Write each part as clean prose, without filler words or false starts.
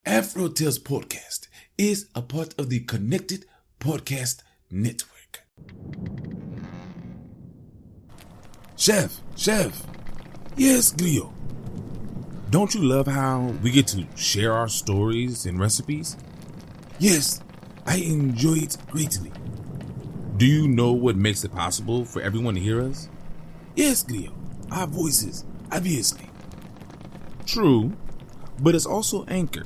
Tales Podcast is a part of the Connected Podcast Network. Chef. Yes, Griot. Don't you love how we get to share our stories and recipes? Yes, I enjoy it greatly. Do you know what makes it possible for everyone to hear us? Yes, Griot. Our voices, obviously. True, but it's also Anchor,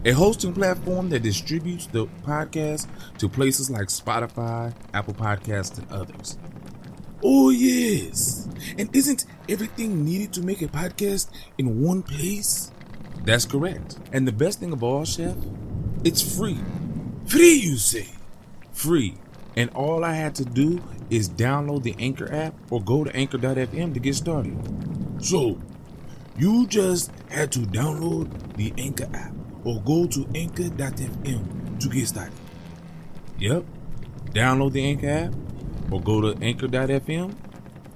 a hosting platform that distributes the podcast to places like Spotify, Apple Podcasts, and others. Oh, yes. And isn't everything needed to make a podcast in one place? That's correct. And the best thing of all, Chef, it's free. Free, you say? Free. And all I had to do is download the Anchor app or go to anchor.fm to get started. So, you just had to download the Anchor app or go to anchor.fm to get started. Yep. Download the Anchor app or go to anchor.fm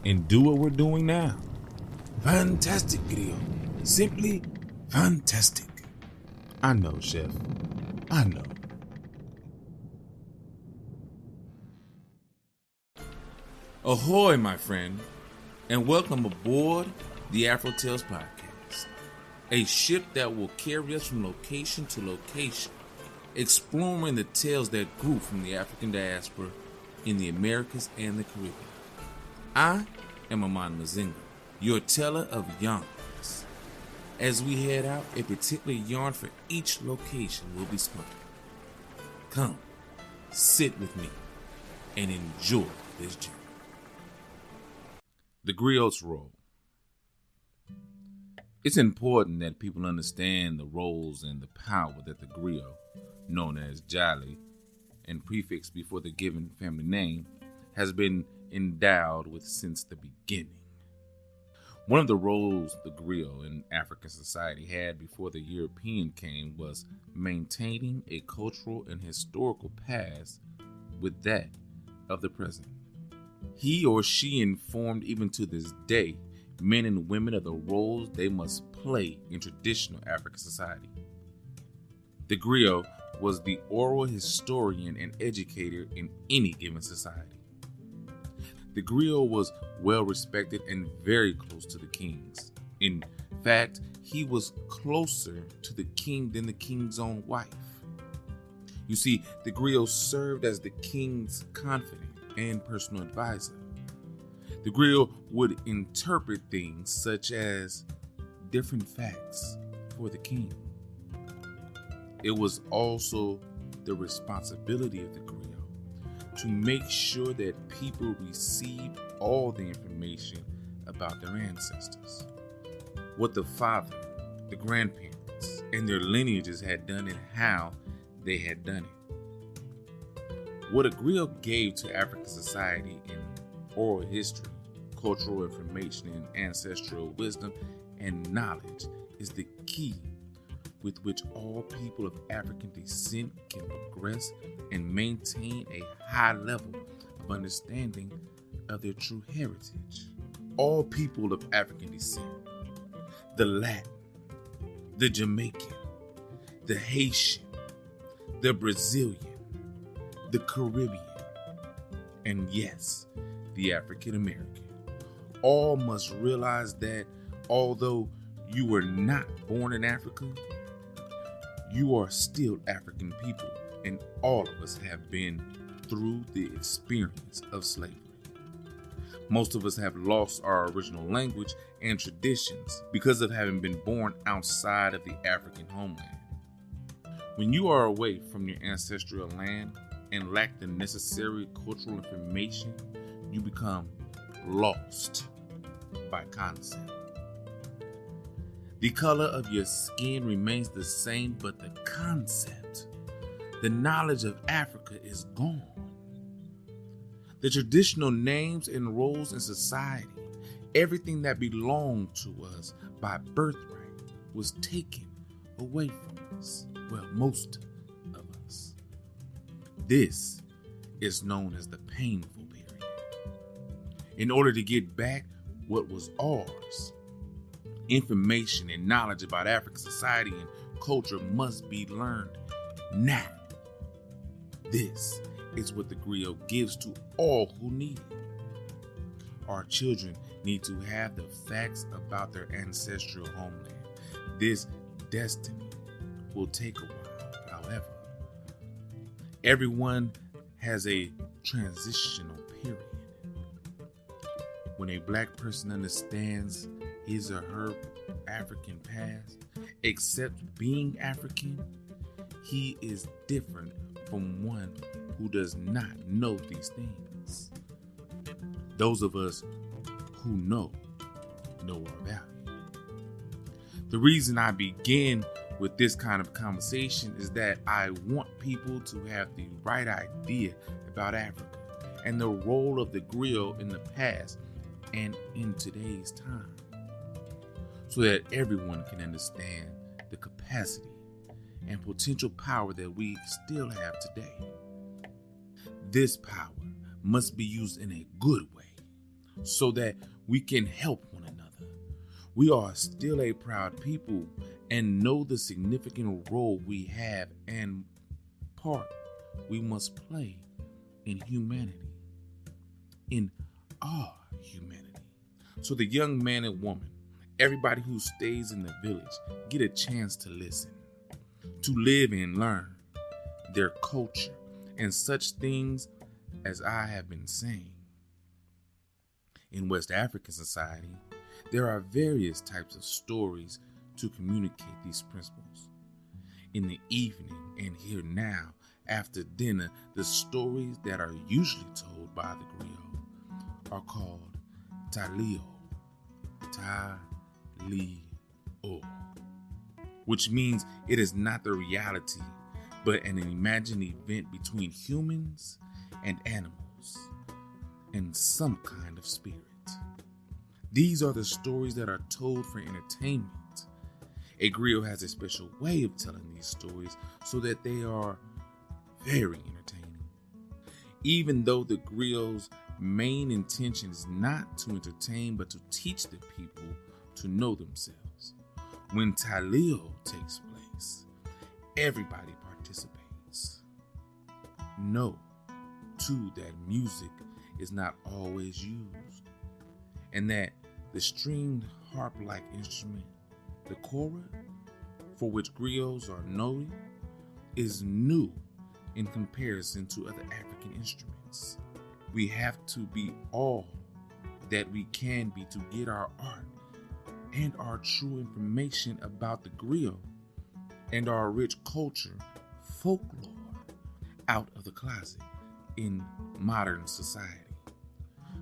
and do what we're doing now. Fantastic, Griot. Simply fantastic. I know, Chef. I know. Ahoy, my friend, and welcome aboard the AfroTales Podcast, a ship that will carry us from location to location, exploring the tales that grew from the African diaspora in the Americas and the Caribbean. I am Amon Mazinga, your teller of yarns. As we head out, a particular yarn for each location will be spun. Come, sit with me, and enjoy this journey. The Griot's role. It's important that people understand the roles and the power that the Griot, known as Galley, and prefix before the given family name, has been endowed with since the beginning. One of the roles the Griot in African society had before the European came was maintaining a cultural and historical past with that of the present. He or she informed even to this day men and women of the roles they must play in traditional African society. The Griot was the oral historian and educator in any given society. The Griot was well respected and very close to the kings. In fact, he was closer to the king than the king's own wife. You see, the Griot served as the king's confidant and personal advisor. The Griot would interpret things such as different facts for the king. It was also the responsibility of the Griot to make sure that people received all the information about their ancestors, what the father, the grandparents, and their lineages had done and how they had done it. What a Griot gave to African society in oral history, cultural information, and ancestral wisdom and knowledge is the key with which all people of African descent can progress and maintain a high level of understanding of their true heritage. All people of African descent, the Latin, the Jamaican, the Haitian, the Brazilian, the Caribbean, and yes, the African American, all must realize that although you were not born in Africa, you are still African people, and all of us have been through the experience of slavery. Most of us have lost our original language and traditions because of having been born outside of the African homeland. When you are away from your ancestral land and lack the necessary cultural information, you become lost by concept. The color of your skin remains the same, but the concept, the knowledge of Africa is gone. The traditional names and roles in society, everything that belonged to us by birthright, was taken away from us. Well, most of us. This is known as the painful period. In order to get back what was ours, information and knowledge about African society and culture must be learned now. This is what the Griot gives to all who need it. Our children need to have the facts about their ancestral homeland. This destiny will take a while, however. Everyone has a transitional period. When a black person understands his or her African past, accepts being African, he is different from one who does not know these things. Those of us who know our value. The reason I begin with this kind of conversation is that I want people to have the right idea about Africa and the role of the griot in the past and in today's time, so that everyone can understand the capacity and potential power that we still have today. This power must be used in a good way so that we can help one another. We are still a proud people and know the significant role we have and part we must play in humanity, in our humanity. So the young man and woman, everybody who stays in the village, get a chance to listen, to live and learn their culture and such things as I have been saying. In West African society, there are various types of stories to communicate these principles. In the evening and here now, after dinner, the stories that are usually told by the griot are called talio, which means it is not the reality, but an imagined event between humans and animals and some kind of spirit. These are the stories that are told for entertainment. A griot has a special way of telling these stories so that they are very entertaining. Even though the griot's main intention is not to entertain but to teach the people to know themselves. When talio takes place, everybody participates. Know, too, that music is not always used, and that the stringed harp-like instrument, the kora, for which griots are noted, is new in comparison to other African instruments. We have to be all that we can be to get our art and our true information about the griot and our rich culture, folklore, out of the closet in modern society.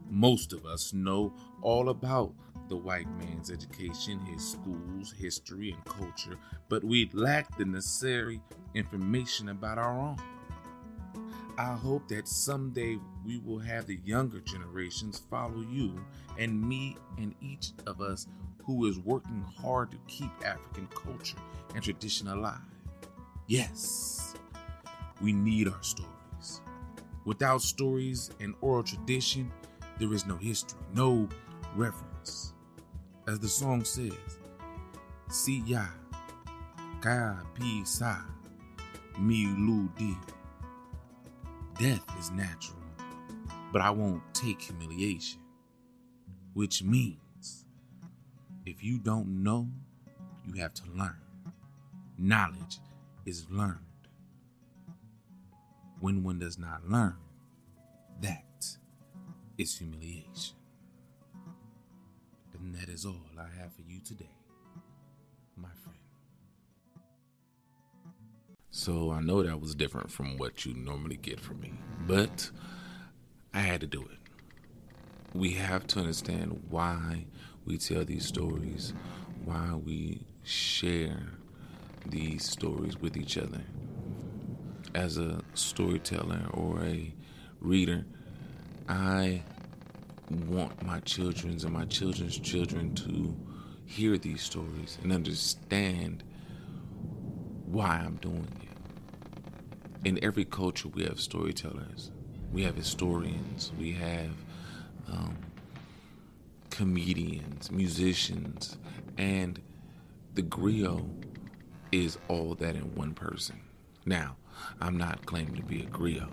Most of us know all about the white man's education, his schools, history, and culture, but we lack the necessary information about our own. I hope that someday we will have the younger generations follow you and me and each of us who is working hard to keep African culture and tradition alive. Yes, we need our stories. Without stories and oral tradition, there is no history, no reference. As the song says, Siya, Ka Pi Sa, Mi Lu Di. Death is natural, but I won't take humiliation. Which means, if you don't know, you have to learn. Knowledge is learned. When one does not learn, that is humiliation. And that is all I have for you today, my friend. So I know that was different from what you normally get from me, but I had to do it. We have to understand why we tell these stories, why we share these stories with each other. As a storyteller or a reader, I want my children's and my children's children to hear these stories and understand why I'm doing it. In every culture, we have storytellers, we have historians, we have comedians, musicians, and the griot is all that in one person. Now, I'm not claiming to be a griot.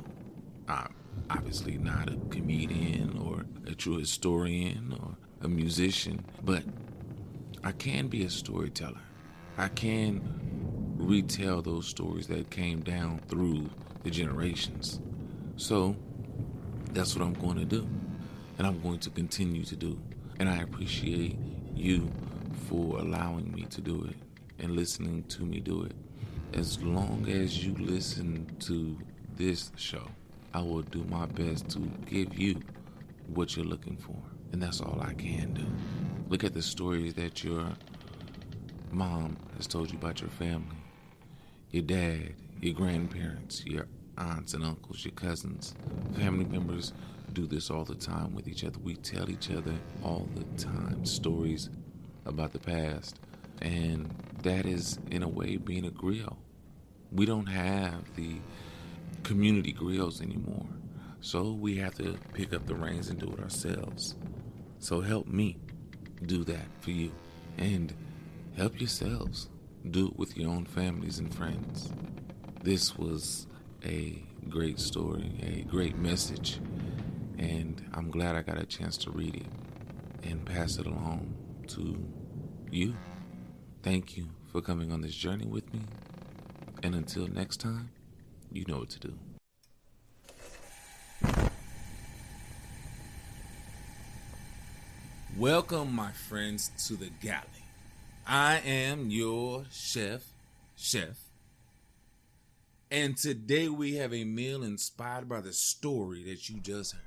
I'm obviously not a comedian or a true historian or a musician, but I can be a storyteller. I can retell those stories that came down through the generations. So that's what I'm going to do, and I'm going to continue to do. And I appreciate you for allowing me to do it and listening to me do it. As long as you listen to this show, I will do my best to give you what you're looking for. And that's all I can do. Look at the stories that your mom has told you about your family, your dad, your grandparents, your aunts and uncles, your cousins. Family members do this all the time with each other. We tell each other all the time stories about the past. And that is, in a way, being a griot. We don't have the community griots anymore. So we have to pick up the reins and do it ourselves. So help me do that for you. And help yourselves do it with your own families and friends. This was a great story, a great message. And I'm glad I got a chance to read it and pass it along to you. Thank you for coming on this journey with me. And until next time, you know what to do. Welcome, my friends, to the Galley. I am your chef. And today we have a meal inspired by the story that you just heard.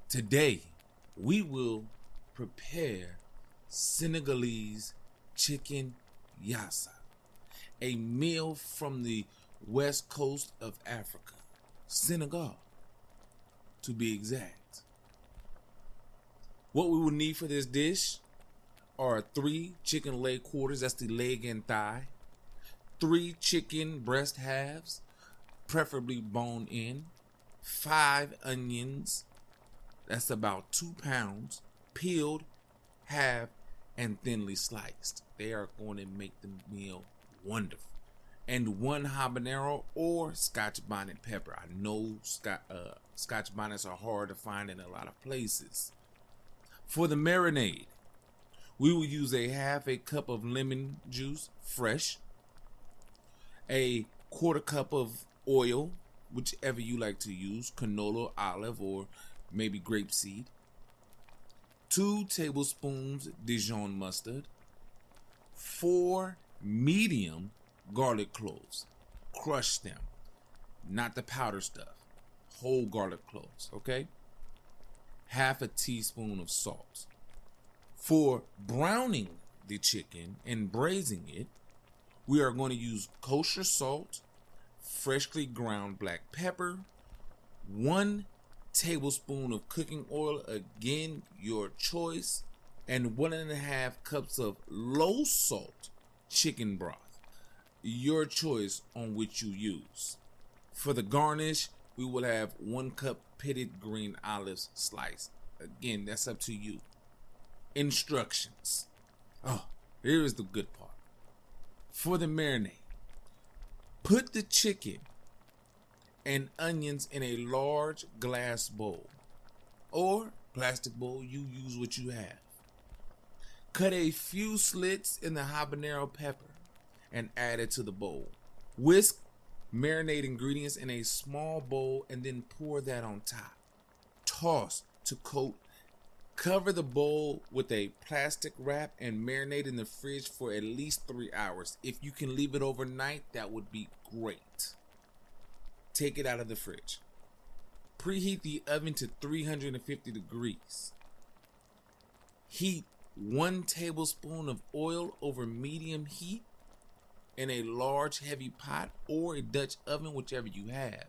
Today, we will prepare Senegalese Chicken Yassa, a meal from the west coast of Africa, Senegal, to be exact. What we will need for this dish are 3 chicken leg quarters, that's the leg and thigh, 3 chicken breast halves, preferably bone in, 5 onions, that's about 2 pounds, peeled, halved, and thinly sliced. They are going to make the meal wonderful. And 1 habanero or Scotch bonnet pepper. I know Scotch bonnets are hard to find in a lot of places. For the marinade, we will use a half a cup of lemon juice, fresh, a 1/4 cup of oil, whichever you like to use, canola, olive, or maybe grapeseed, 2 tablespoons Dijon mustard, 4 medium garlic cloves. Crush them, not the powder stuff. Whole garlic cloves, okay? Half a teaspoon of salt. For browning the chicken and braising it, we are going to use kosher salt, freshly ground black pepper, 1 tablespoon of cooking oil, again your choice, and 1.5 cups of low salt chicken broth, your choice on which you use. For the garnish, we will have 1 cup pitted green olives sliced. Again, that's up to you. Instructions. Oh, here is the good part. For the marinade, put the chicken and onions in a large glass bowl or plastic bowl, you use what you have. Cut a few slits in the habanero pepper and add it to the bowl. Whisk marinade ingredients in a small bowl and then pour that on top. Toss to coat. Cover the bowl with a plastic wrap and marinate in the fridge for at least 3 hours. If you can leave it overnight, that would be great. Take it out of the fridge. Preheat the oven to 350 degrees. Heat 1 tablespoon of oil over medium heat in a large heavy pot or a Dutch oven, whichever you have.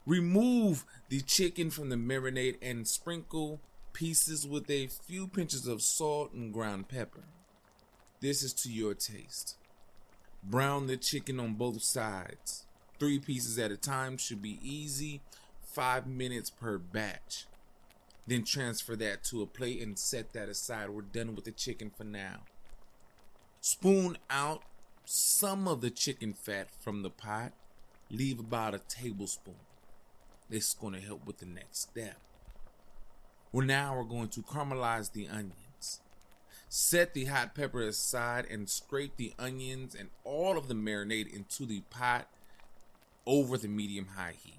Remove the chicken from the marinade and sprinkle pieces with a few pinches of salt and ground pepper. This is to your taste. Brown the chicken on both sides. 3 pieces at a time should be easy. 5 minutes per batch. Then transfer that to a plate and set that aside. We're done with the chicken for now. Spoon out some of the chicken fat from the pot. Leave about a tablespoon. This is going to help with the next step. Well, now we're going to caramelize the onions. Set the hot pepper aside and scrape the onions and all of the marinade into the pot over the medium-high heat.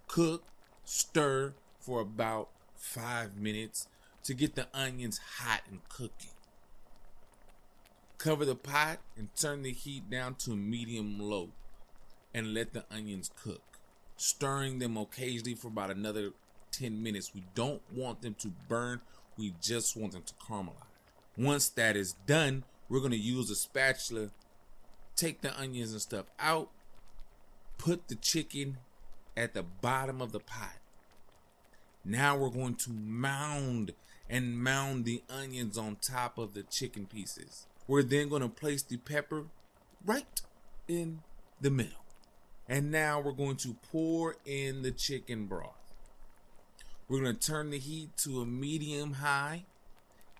Cook, stir for about 5 minutes to get the onions hot and cooking. Cover the pot and turn the heat down to medium-low and let the onions cook, stirring them occasionally for about another 10 minutes. We don't want them to burn. We just want them to caramelize. Once that is done, we're going to use a spatula, take the onions and stuff out, put the chicken at the bottom of the pot. Now we're going to mound the onions on top of the chicken pieces. We're then going to place the pepper right in the middle. And now we're going to pour in the chicken broth. We're going to turn the heat to a medium high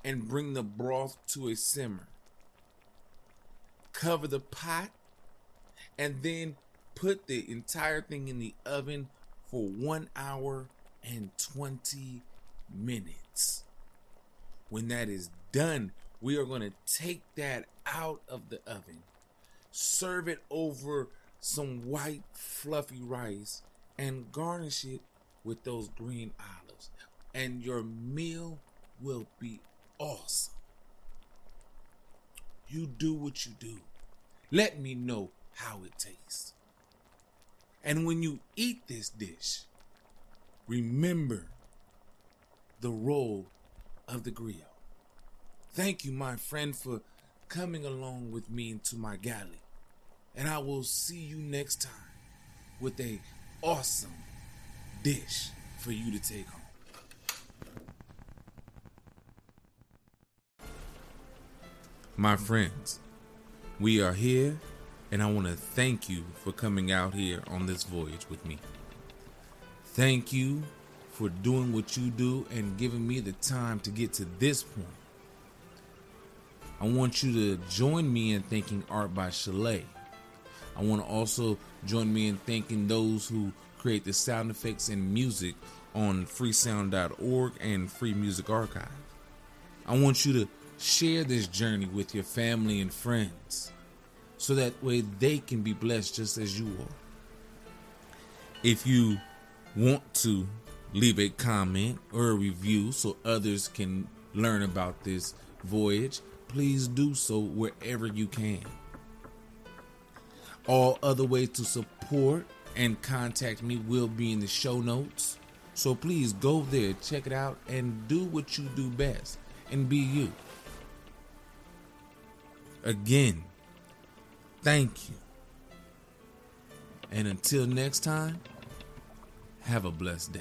and bring the broth to a simmer. Cover the pot and then put the entire thing in the oven for 1 hour and 20 minutes. When that is done, we are going to take that out of the oven, serve it over some white fluffy rice, and garnish it with those green olives. And your meal will be awesome. You do what you do. Let me know how it tastes. And when you eat this dish, remember the role of the griot. Thank you, my friend, for coming along with me into my galley. And I will see you next time with a awesome dish for you to take home. My friends, we are here, and I want to thank you for coming out here on this voyage with me. Thank you for doing what you do and giving me the time to get to this point. I want you to join me in thanking Art by Chalet. I want to also join me in thanking those who create the sound effects and music on freesound.org and Free Music Archive. I want you to share this journey with your family and friends so that way they can be blessed just as you are. If you want to leave a comment or a review so others can learn about this voyage, please do so wherever you can. All other ways to support and contact me will be in the show notes. So please go there, check it out, and do what you do best and be you. Again, thank you. And until next time, have a blessed day.